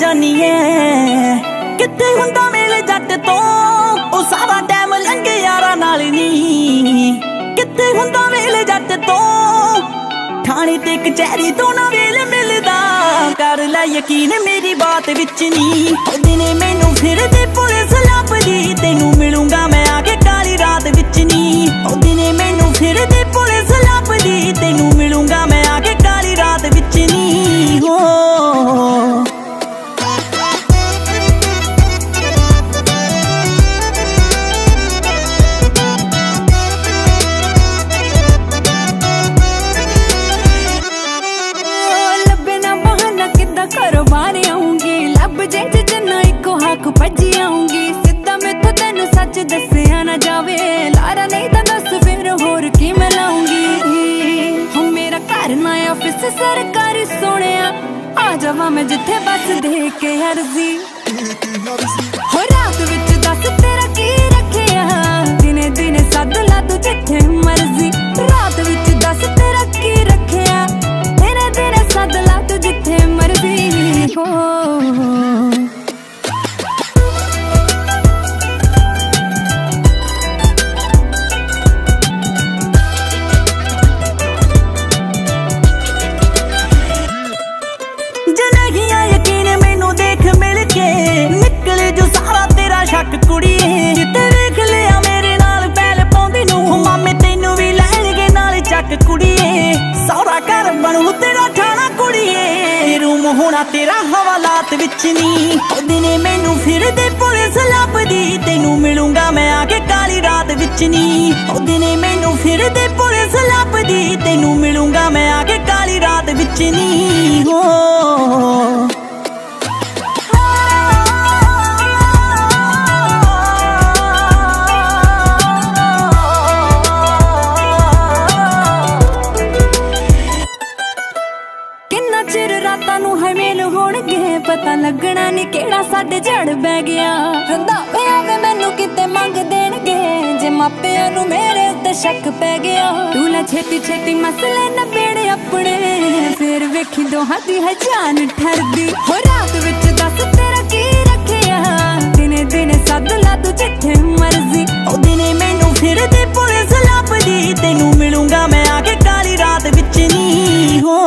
जानी है किथे हुंदा मेल जट तो ओ सारा टाइम लंघे यारा नाल नी किथे हुंदा मेल जट तो थाने ते कचहरी तो ना वेल मिलदा कर लै यकीन मेरी बात विच नी दिने मैनू फिर दे पुलिस लभदी तेनू मिलूंगा मैं आके काली रात विच नी दिने मैनू फिर दे पुलिस लभदी तेनू मिलूंगा मैं आके काली रात विच नी हो घरों बाहर आऊंगी लब जिंज जन्ना इको हक भजी आऊंगी सीधा मैथों तेनू सच दसिया ना जावे लारा नहीं तो दस फिर होर की मैं लाऊंगी हम मेरा घर ना ऑफिस सरकारी सोने आ जावा मैं जिथे बस दे के अर्जी हो रात विच दस तेरा की रखिया दिने दिने सद ला तू जिथे मर्जी रात विच दस तेरा की रखिया दिने दिने सद ला तू जिथे मर्जी हो जनहिया यकीन मैनू देख मिल के निकले जो सारा तेरा शक कुड़िए जिते देख लिया मेरे नाल पैल पाउंदी नू मामे तेनू भी लैणगे नाल चक कुड़िए सौरा घर बनू तेरा ठाणा कुड़िए रूम होना तेरा हवालात विच नी दिने मैनू फिर दे पुलिस लभदी तेनू मिलूंगा मैं आके काली रात विच नी दिने मैनू फिर दे पुलिस लभदी तेनू मिलूंगा मैं आके काली रात विच नी हो चिर रातां नू है मेल होणगे पता लगना नी केड़ा साडे जड़ बह गया रंधावे आवे मैनू किते मंग देणगे जे मापियां नू मेरे उत्ते शक पै गया तू ला छेती छेती मसले नबेड़े अपने फिर वेखी दोहां दी है जान ठरदी हो रात विच दस तेरा की रखिया दिने दिने सद ला तू जिथे मर्जी ओ दिने मैनू फिर दे पुलिस लभदी तेनू मिलूंगा मैं आके काली रात विच नी हो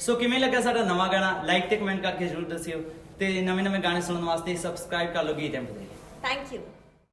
सो किवें लगा साडा नवा गाना लाइक ते कमेंट करके जरूर दसियो ते नवे नवे गाने सुनने वास्ते सबसक्राइब कर लो गीत एम। Thank you.